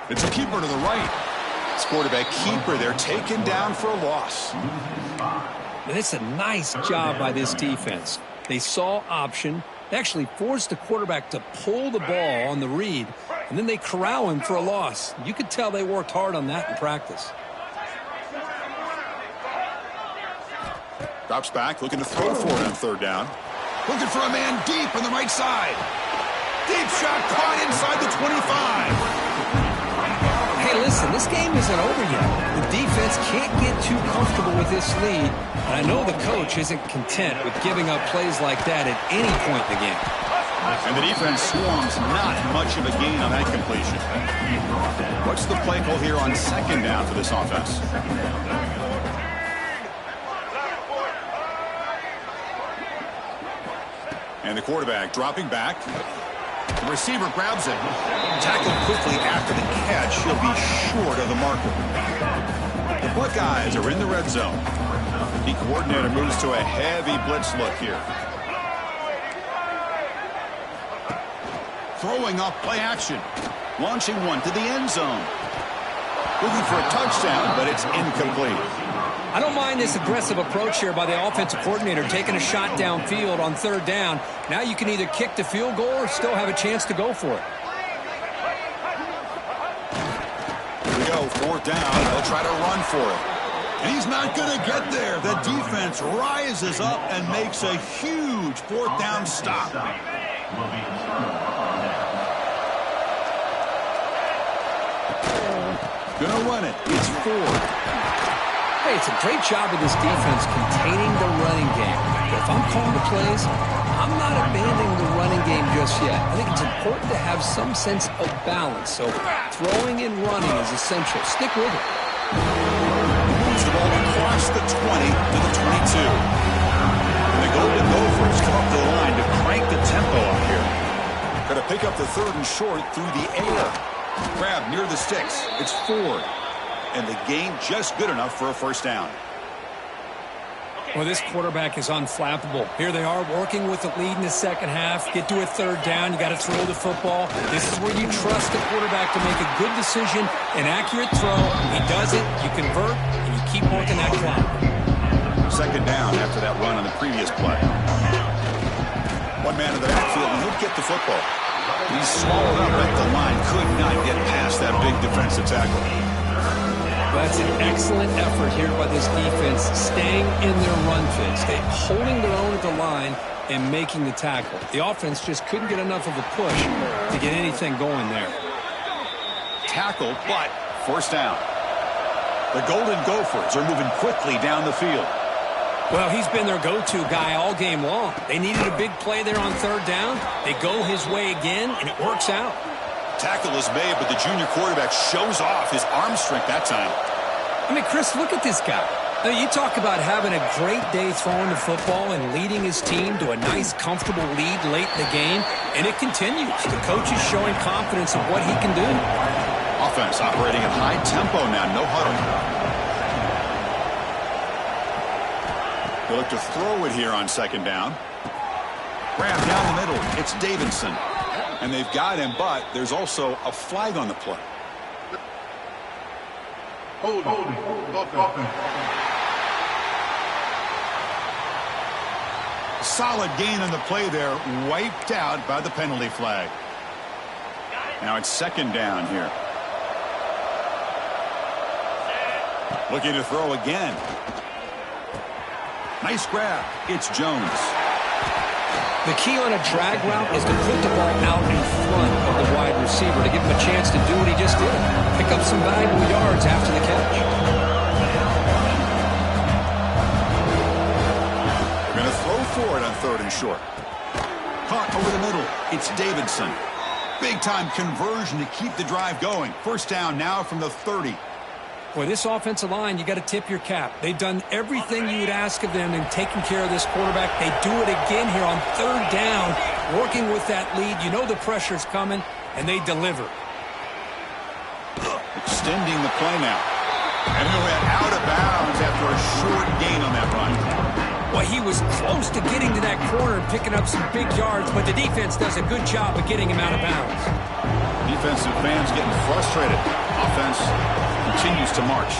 It's a keeper to the right. This quarterback keeper there taken down for a loss. And it's a nice job by this defense. They saw option. They actually forced the quarterback to pull the ball on the read, and then they corral him for a loss. You could tell they worked hard on that in practice. Drops back, looking to throw for it on third down. Looking for a man deep on the right side. Deep shot caught inside the 25. Hey, listen, this game isn't over yet. The defense can't get too comfortable with this lead, and I know the coach isn't content with giving up plays like that at any point in the game. And the defense swarms not much of a gain on that completion. What's the play call here on second down for this offense? And the quarterback dropping back. The receiver grabs it. Tackled quickly after the catch. He'll be short of the marker. The Buckeyes are in the red zone. The coordinator moves to a heavy blitz look here. Throwing off play action. Launching one to the end zone. Looking for a touchdown, but it's incomplete. I don't mind this aggressive approach here by the offensive coordinator, taking a shot downfield on third down. Now you can either kick the field goal or still have a chance to go for it. Here we go, fourth down. They'll try to run for it. And he's not going to get there. The defense rises up and makes a huge fourth down stop. Gonna run it. It's Ford. Hey, it's a great job of this defense containing the running game. But if I'm calling the plays, I'm not abandoning the running game just yet. I think it's important to have some sense of balance. So throwing and running is essential. Stick with it. Moves the ball across the 20 to the 22. And the Golden Gophers come up the line to crank the tempo up here. Going to pick up the third and short through the air. Grab near the sticks. It's Ford. And the gain just good enough for a first down. Well, this quarterback is unflappable. Here they are working with the lead in the second half. Get to a third down. You got to throw the football. This is where you trust the quarterback to make a good decision, an accurate throw. He does it. You convert, and you keep working that clock. Second down after that run on the previous play. One man in the backfield, and he'll get the football. He's swallowed up at the line. Could not get past that big defensive tackle. That's an excellent effort here by this defense, staying in their run phase, holding their own at the line and making the tackle. The offense just couldn't get enough of a push to get anything going there. Tackle, but first down. The Golden Gophers are moving quickly down the field. Well, he's been their go-to guy all game long. They needed a big play there on third down. They go his way again, and it works out. Tackle is made, but the junior quarterback shows off his arm strength that time. I mean, Chris, look at this guy. Now, you talk about having a great day throwing the football and leading his team to a nice, comfortable lead late in the game, and it continues. The coach is showing confidence of what he can do. Offense operating at high tempo now, no huddle. They look to throw it here on second down. Grab down the middle. It's Davidson. And they've got him, but there's also a flag on the play. Solid gain on the play there, wiped out by the penalty flag. Now it's second down here. Looking to throw again. Nice grab. It's Jones. The key on a drag route is to put the ball out in front of the wide receiver to give him a chance to do what he just did. Pick up some valuable yards after the catch. They're going to throw for it on 3rd and short. Caught over the middle. It's Davidson. Big-time conversion to keep the drive going. First down now from the 30. Boy, this offensive line, you got to tip your cap. They've done everything you would ask of them in taking care of this quarterback. They do it again here on 3rd down, working with that lead. You know the pressure's coming, and they deliver. Extending the play now. And he went out of bounds after a short gain on that run. Well, he was close to getting to that corner and picking up some big yards, but the defense does a good job of getting him out of bounds. Defensive fans getting frustrated. Offense continues to march.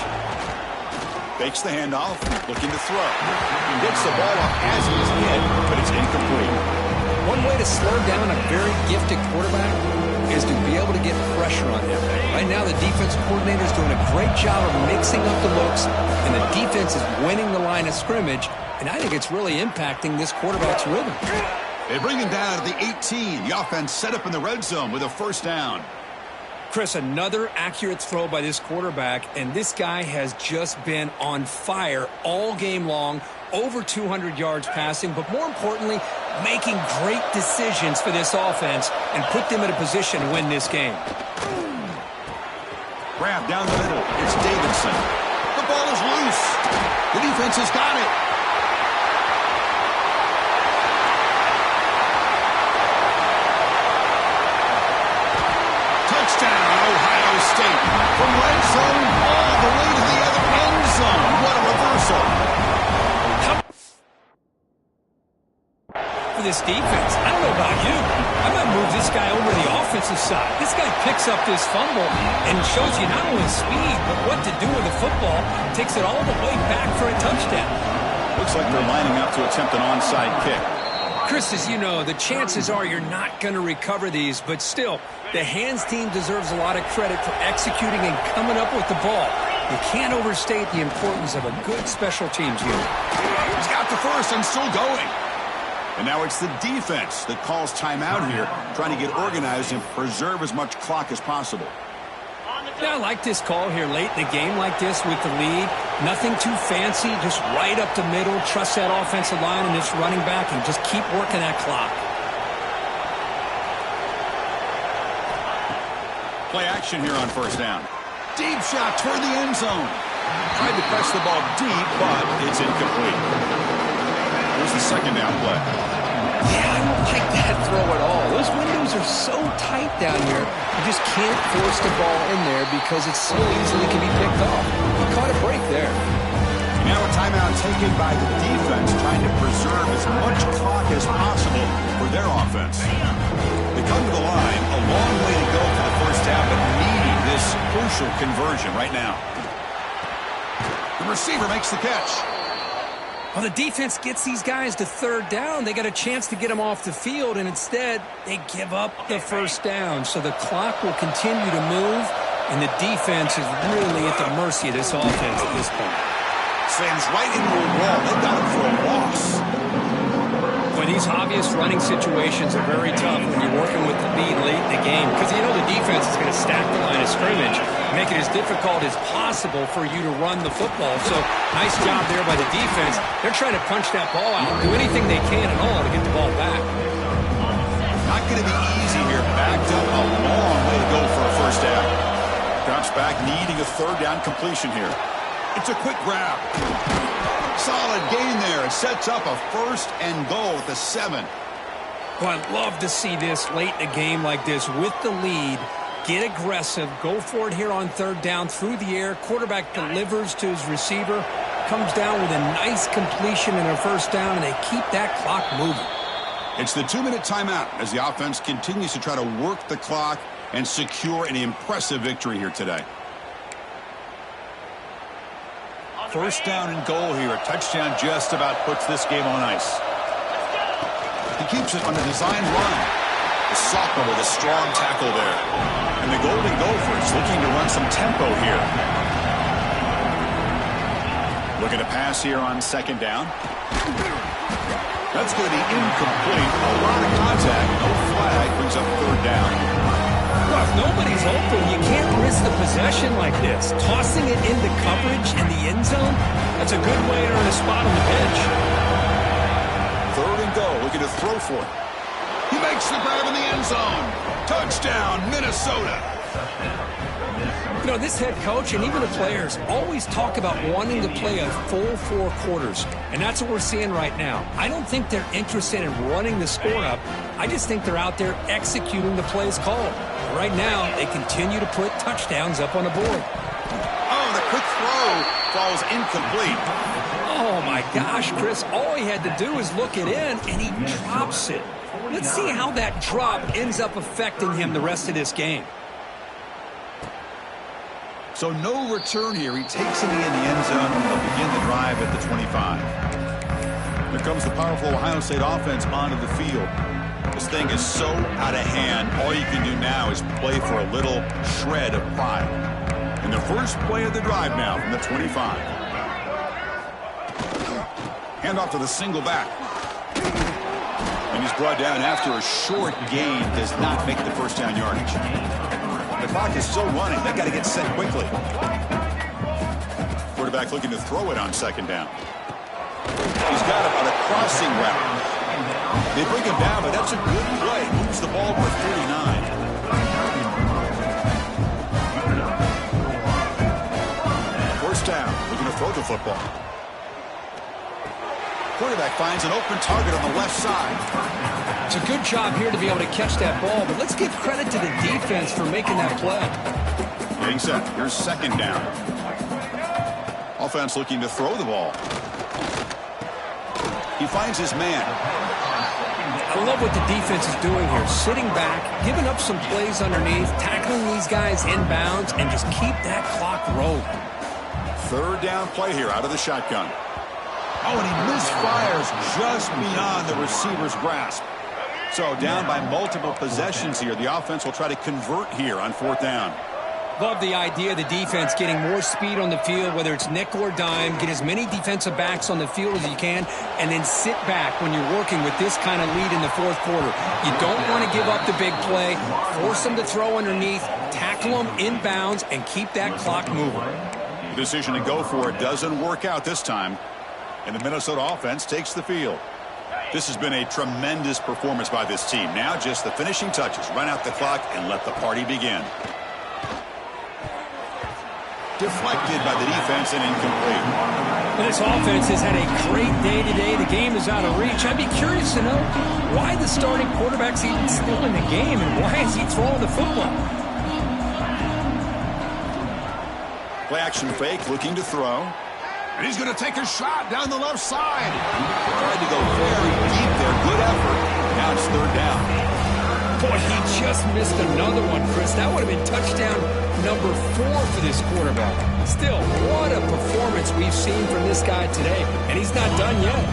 Fakes the handoff, looking to throw. He gets the ball up as he's hit, but it's incomplete. One way to slow down a very gifted quarterback is to be able to get pressure on him. Right now, the defense coordinator is doing a great job of mixing up the looks, and the defense is winning the line of scrimmage, and I think it's really impacting this quarterback's rhythm. They bring him down at the 18. The offense set up in the red zone with a first down. Chris, another accurate throw by this quarterback, and this guy has just been on fire all game long, over 200 yards passing, but more importantly, making great decisions for this offense and put them in a position to win this game. Grab down the middle. It's Davidson. The ball is loose. The defense has got it. Touchdown, Ohio State. From red zone all the way to the other end zone. What a reversal. For this defense, I don't know about you. I might move this guy over to the offensive side. This guy picks up this fumble and shows you not only speed, but what to do with the football. Takes it all the way back for a touchdown. Looks like they're lining up to attempt an onside kick. Chris, as you know, the chances are you're not going to recover these, but still, the hands team deserves a lot of credit for executing and coming up with the ball. You can't overstate the importance of a good special teams unit. He's got the first and still going. And now it's the defense that calls timeout here, trying to get organized and preserve as much clock as possible. Yeah, I like this call here late in the game like this with the lead. Nothing too fancy, just right up the middle. Trust that offensive line and this running back and just keep working that clock. Play action here on first down. Deep shot toward the end zone. Tried to press the ball deep, but it's incomplete. Here's the second down play. Yeah, I don't like that throw at all. Those windows are so tight down here. You just can't force the ball in there because it so easily can be picked off. He caught a break there. Now a timeout taken by the defense, trying to preserve as much clock as possible for their offense. They come to the line, a long way to go for the first half, but needing this crucial conversion right now. The receiver makes the catch. Well, the defense gets these guys to third down. They got a chance to get them off the field, and instead they give up the first down. So the clock will continue to move, and the defense is really at the mercy of this offense at this point. Slams right into a wall. They got him for a loss. Boy, these obvious running situations are very tough when you're working with the lead late in the game because you know the defense is going to stack the line of scrimmage, make it as difficult as possible for you to run the football. So nice job there by the defense. They're trying to punch that ball out, do anything they can at all to get the ball back. Not going to be easy here. Backed up a long way to go for a first down. Bounce back, needing a third down completion here. It's a quick grab. Solid gain there. It sets up a first and goal at the 7. Well, I'd love to see this late in a game like this with the lead. Get aggressive. Go for it here on third down through the air. Quarterback delivers to his receiver. Comes down with a nice completion and a first down, and they keep that clock moving. It's the 2-minute timeout as the offense continues to try to work the clock and secure an impressive victory here today. First down and goal here. A touchdown just about puts this game on ice. He keeps it on a design run. The sophomore with a strong tackle there. And the Golden Gophers looking to run some tempo here. Looking to pass here on second down. That's going to be incomplete. A lot of contact. No flag. Brings up third down. Well, if nobody's open, you can't risk the possession like this. Tossing it into coverage in the end zone, that's a good way to earn a spot on the bench. Third and go. Looking to throw for it. He makes the grab in the end zone. Touchdown, Minnesota. You know, this head coach and even the players always talk about wanting to play a full 4 quarters, and that's what we're seeing right now. I don't think they're interested in running the score up. I just think they're out there executing the plays called. Right now, they continue to put touchdowns up on the board. Oh, the quick throw falls incomplete. Oh, my gosh, Chris. All he had to do is look it in, and he drops it. Let's see how that drop ends up affecting him the rest of this game. So no return here. He takes it in the end zone. They'll begin the drive at the 25. Here comes the powerful Ohio State offense onto the field. This thing is so out of hand. All you can do now is play for a little shred of pride. And the first play of the drive now from the 25. Hand off to the single back. And he's brought down after a short gain. Does not make the first down yardage. The clock is still running. They've got to get set quickly. Quarterback looking to throw it on second down. He's got it on a crossing route. They bring him down, but that's a good play. Moves the ball for 39. First down. Looking to throw the football. Quarterback finds an open target on the left side. It's a good job here to be able to catch that ball, but let's give credit to the defense for making that play. Getting set. Here's second down. Offense looking to throw the ball. He finds his man. I love what the defense is doing here. Sitting back, giving up some plays underneath, tackling these guys inbounds, and just keep that clock rolling. Third down play here out of the shotgun. Oh, and he misfires just beyond the receiver's grasp. So down by multiple possessions here. The offense will try to convert here on fourth down. Love the idea of the defense getting more speed on the field, whether it's nickel or dime. Get as many defensive backs on the field as you can, and then sit back when you're working with this kind of lead in the fourth quarter. You don't want to give up the big play. Force them to throw underneath, tackle them inbounds, and keep that clock moving. The decision to go for it doesn't work out this time, and the Minnesota offense takes the field. This has been a tremendous performance by this team. Now just the finishing touches. Run out the clock and let the party begin. Deflected by the defense and incomplete. Well, this offense has had a great day today. The game is out of reach. I'd be curious to know why the starting quarterback's even still in the game and why is he throwing the football? Play action fake, looking to throw. And he's going to take a shot down the left side. Tried to go very deep there. Good effort. Now it's third down. Boy, he just missed another one, Chris. That would have been touchdown number 4 for this quarterback. Still, what a performance we've seen from this guy today. And he's not done yet.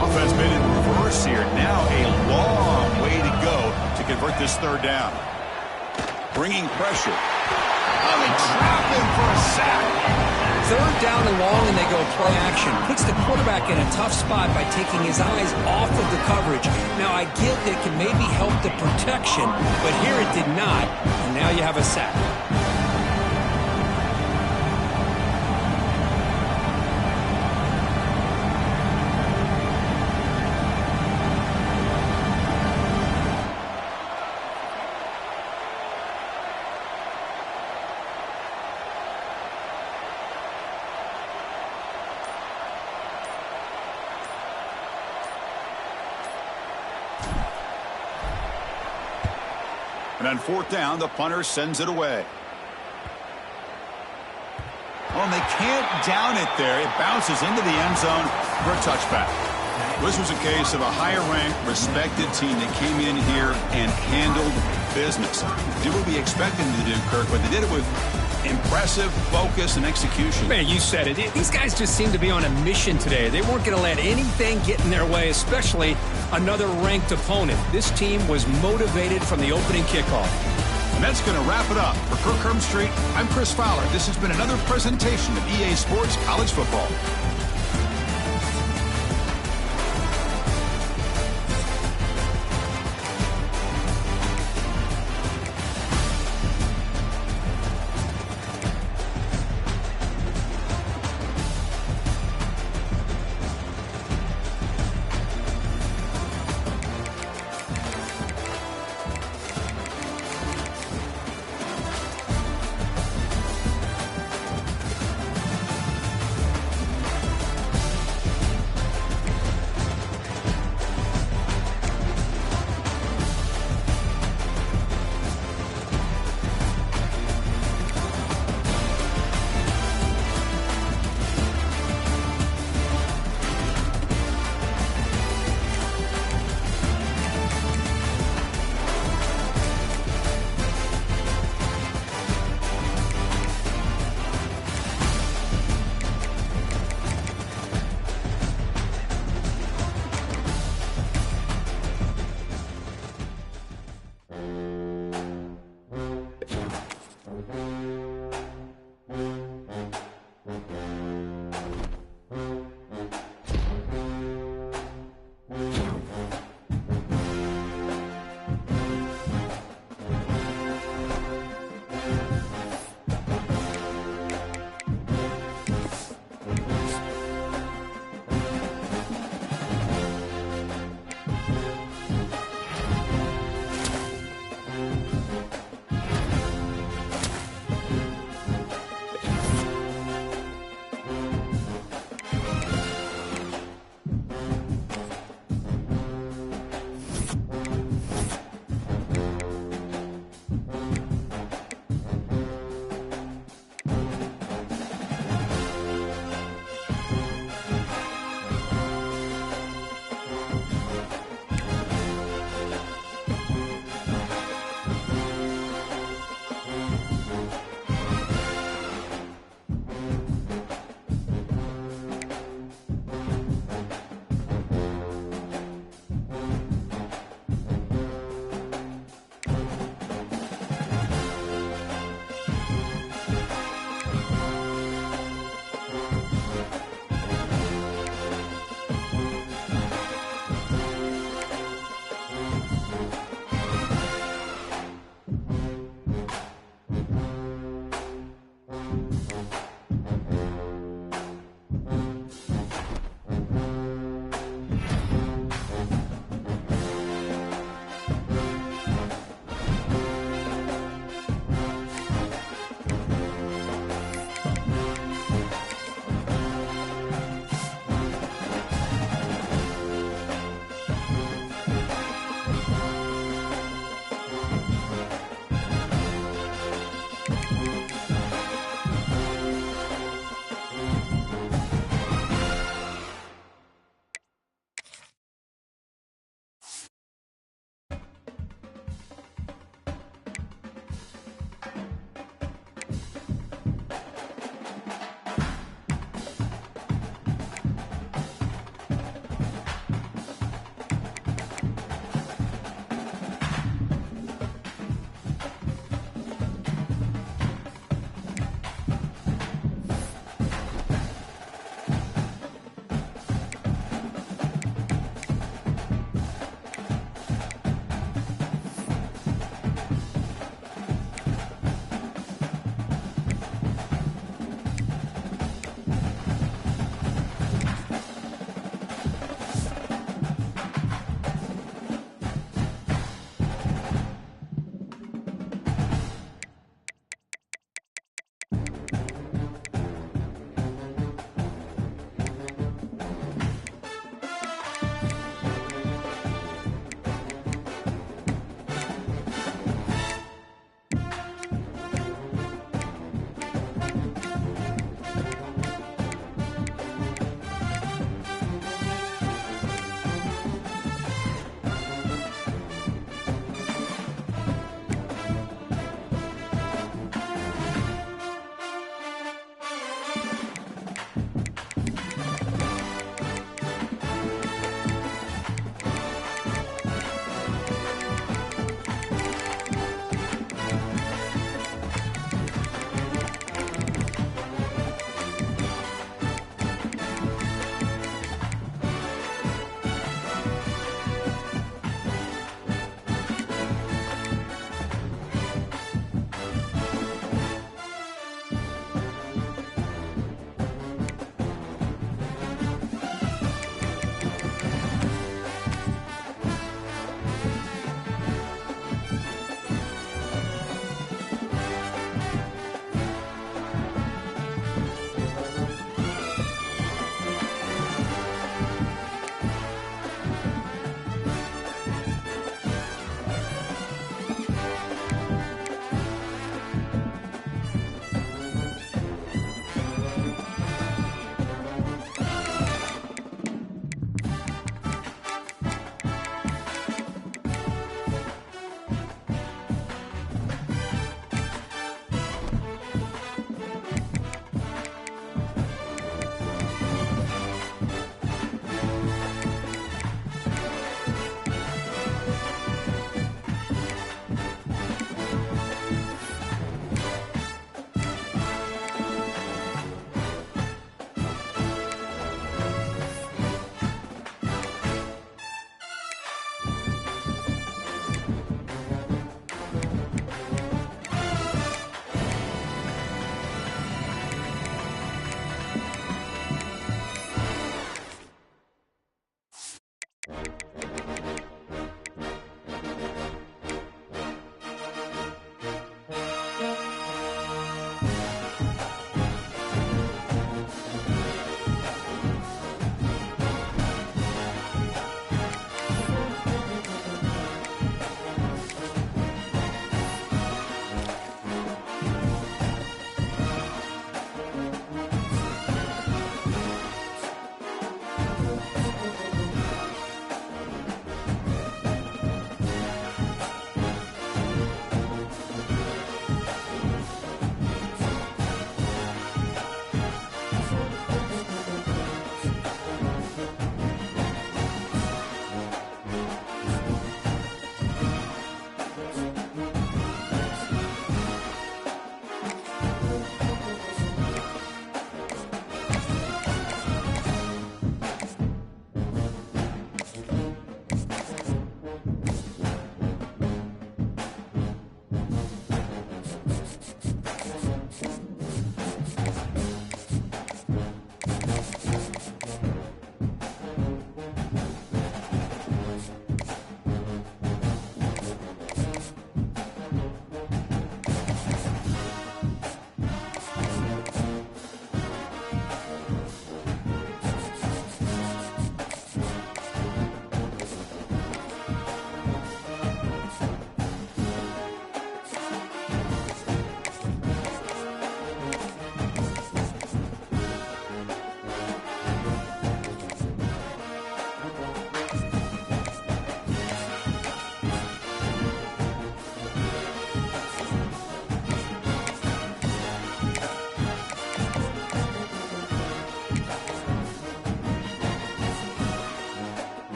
Offense been in reverse here. Now a long way to go to convert this third down. Bringing pressure. Oh, they trap him for a sack. Third down and long, and they go play action. Puts the quarterback in a tough spot by taking his eyes off of the coverage. Now, I get that it can maybe help the protection, but here it did not, and now you have a sack. And on fourth down, the punter sends it away. Well, and they can't down it there. It bounces into the end zone for a touchback. This was a case of a higher-ranked, respected team that came in here and handled business. Did what we expected them to do, Kirk, but they did it with impressive focus and execution. Man, you said it. These guys just seem to be on a mission today. They weren't going to let anything get in their way, especially another ranked opponent. This team was motivated from the opening kickoff. that's going to wrap it up. For Kirk Herbstreit, I'm Chris Fowler. This has been another presentation of EA Sports College Football.